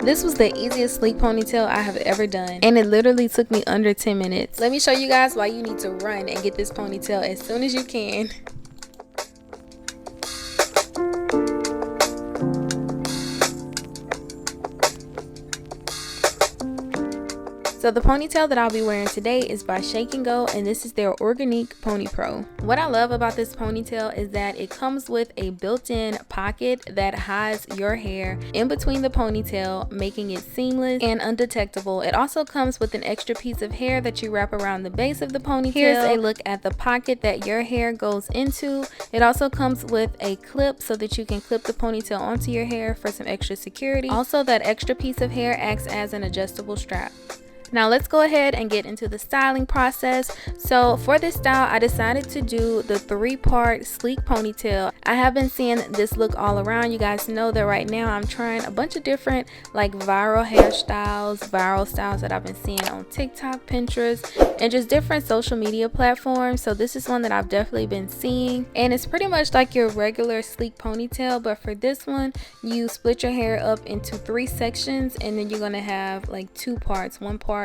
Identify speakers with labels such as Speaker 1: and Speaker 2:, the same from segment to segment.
Speaker 1: This was the easiest sleek ponytail I have ever done, and it literally took me under 10 minutes. Let me show you guys why you need to run and get this ponytail as soon as you can. So the ponytail that I'll be wearing today is by Shake & Go, and this is their Organique Pony Pro. What I love about this ponytail is that it comes with a built-in pocket that hides your hair in between the ponytail, making it seamless and undetectable. It also comes with an extra piece of hair that you wrap around the base of the ponytail. Here's a look at the pocket that your hair goes into. It also comes with a clip so that you can clip the ponytail onto your hair for some extra security. Also, that extra piece of hair acts as an adjustable strap. Now let's go ahead and get into the styling process. So for this style, I decided to do the 3-part sleek ponytail. I have been seeing this look all around. You guys know that right now I'm trying a bunch of different like viral hairstyles, viral styles that I've been seeing on TikTok, Pinterest, and just different social media platforms. So this is one that I've definitely been seeing, and it's pretty much like your regular sleek ponytail, but for this one you split your hair up into 3 sections, and then you're gonna have like 2 parts, 1 part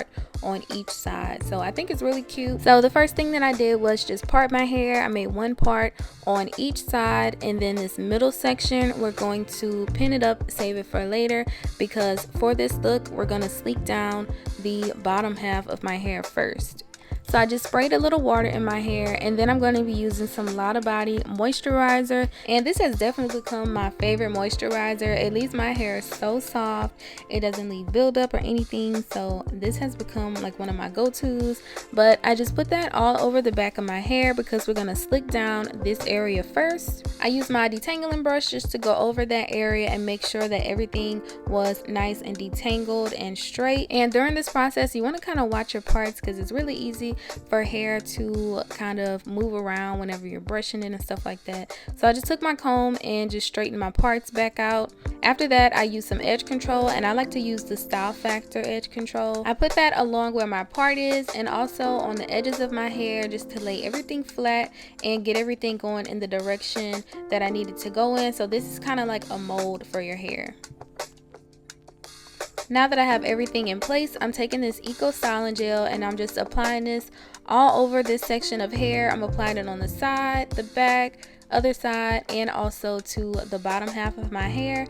Speaker 1: on each side. So I think it's really cute. So the first thing that I did was just part my hair. I made 1 part on each side, and then this middle section we're going to pin it up, save it for later, because for this look we're going to sleek down the bottom half of my hair first. So I just sprayed a little water in my hair, and then I'm going to be using some Lotta Body moisturizer, and this has definitely become my favorite moisturizer. It leaves my hair so soft, it doesn't leave buildup or anything, so this has become like one of my go-tos. But I just put that all over the back of my hair because we're going to slick down this area first. I used my detangling brush just to go over that area and make sure that everything was nice and detangled and straight. And during this process you want to kind of watch your parts because it's really easy for hair to kind of move around whenever you're brushing it and stuff like that. So I just took my comb and just straightened my parts back out. After that I used some edge control, and I like to use the Style Factor edge control. I put that along where my part is and also on the edges of my hair just to lay everything flat and get everything going in the direction that I needed to go in. So this is kind of like a mold for your hair. Now that I have everything in place, I'm taking this Eco Styling Gel and I'm just applying this all over this section of hair. I'm applying it on the side, the back, other side, and also to the bottom half of my hair.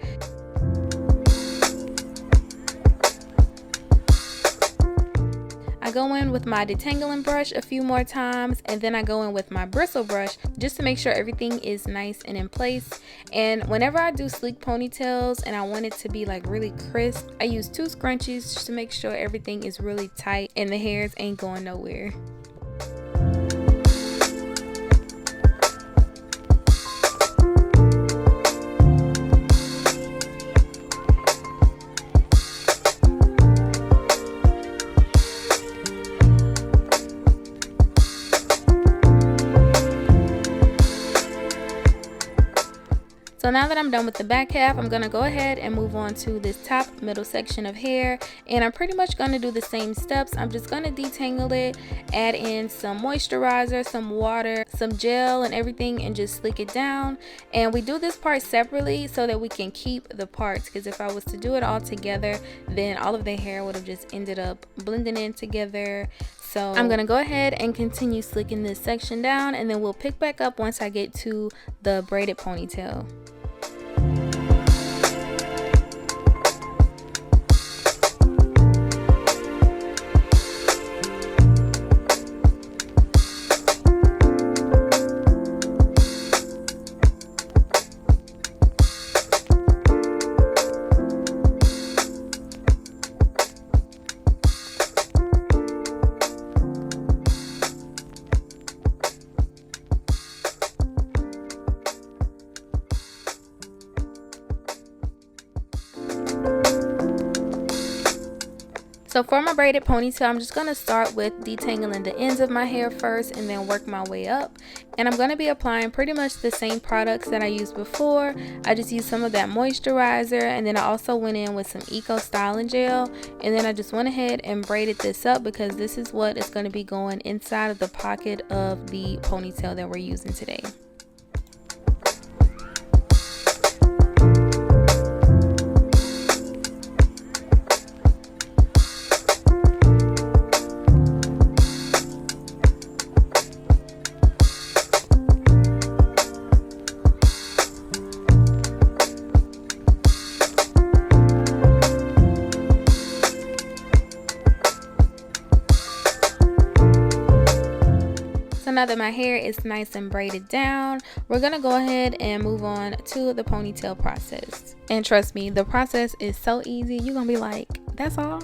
Speaker 1: I go in with my detangling brush a few more times, and then I go in with my bristle brush just to make sure everything is nice and in place. And whenever I do sleek ponytails and I want it to be like really crisp, I use 2 scrunchies just to make sure everything is really tight and the hairs ain't going nowhere. So now that I'm done with the back half, I'm going to go ahead and move on to this top middle section of hair, and I'm pretty much going to do the same steps. I'm just going to detangle it, add in some moisturizer, some water, some gel and everything, and just slick it down. And we do this part separately so that we can keep the parts, because if I was to do it all together, then all of the hair would have just ended up blending in together. So I'm gonna go ahead and continue slicking this section down, and then we'll pick back up once I get to the braided ponytail. So for my braided ponytail, I'm just going to start with detangling the ends of my hair first and then work my way up. And I'm going to be applying pretty much the same products that I used before. I just used some of that moisturizer, and then I also went in with some Eco Styling Gel, and then I just went ahead and braided this up because this is what is going to be going inside of the pocket of the ponytail that we're using today. So now that my hair is nice and braided down, we're gonna go ahead and move on to the ponytail process. And trust me, the process is so easy. You're gonna be like, that's all.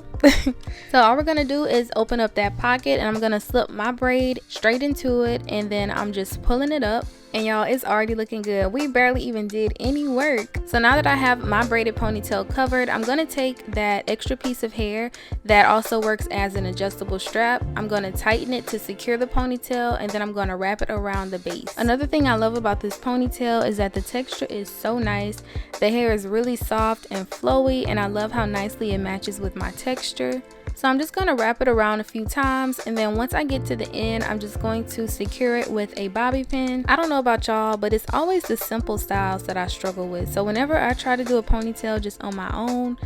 Speaker 1: So all we're gonna do is open up that pocket, and I'm gonna slip my braid straight into it, and then I'm just pulling it up. And y'all, it's already looking good. We barely even did any work. So now that I have my braided ponytail covered, I'm gonna take that extra piece of hair that also works as an adjustable strap. I'm gonna tighten it to secure the ponytail, and then I'm gonna wrap it around the base. Another thing I love about this ponytail is that the texture is so nice. The hair is really soft and flowy, and I love how nicely it matches with my texture. So I'm just going to wrap it around a few times, and then once I get to the end, I'm just going to secure it with a bobby pin. I don't know about y'all, but it's always the simple styles that I struggle with. So whenever I try to do a ponytail just on my own,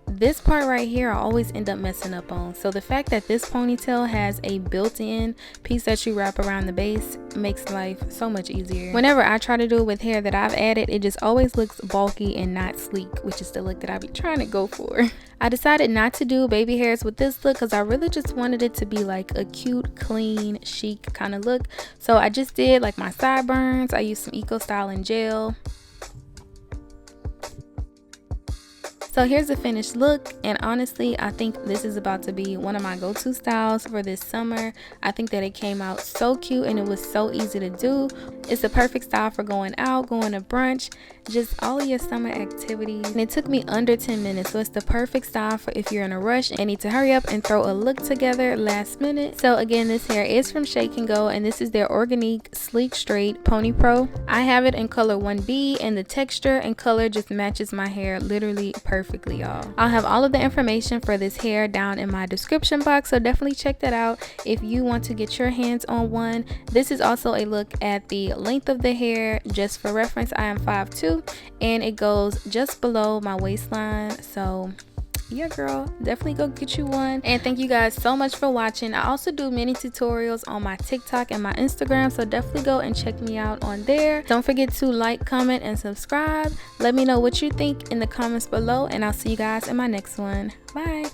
Speaker 1: this part right here I always end up messing up on. So the fact that this ponytail has a built-in piece that you wrap around the base makes life so much easier. Whenever I try to do it with hair that I've added, it just always looks bulky and not sleek, which is the look that I be trying to go for. I decided not to do baby hairs with this look because I really just wanted it to be like a cute, clean, chic kind of look. So I just did like my sideburns. I used some Eco Styling gel. So here's the finished look, and honestly I think this is about to be one of my go-to styles for this summer. I think that it came out so cute and it was so easy to do. It's the perfect style for going out, going to brunch, just all of your summer activities. And it took me under 10 minutes, so it's the perfect style for if you're in a rush and need to hurry up and throw a look together last minute. So again, this hair is from Shake and Go, and this is their Organique Sleek Straight Pony Pro. I have it in color 1B, and the texture and color just matches my hair literally perfectly, y'all. I'll have all of the information for this hair down in my description box, so definitely check that out if you want to get your hands on one. This is also a look at the length of the hair. Just for reference, I am 5'2", and it goes just below my waistline. So yeah girl, definitely go get you one. And thank you guys so much for watching. I also do mini tutorials on my TikTok and my Instagram, so definitely go and check me out on there. Don't forget to like, comment, and subscribe. Let me know what you think in the comments below, and I'll see you guys in my next one. Bye.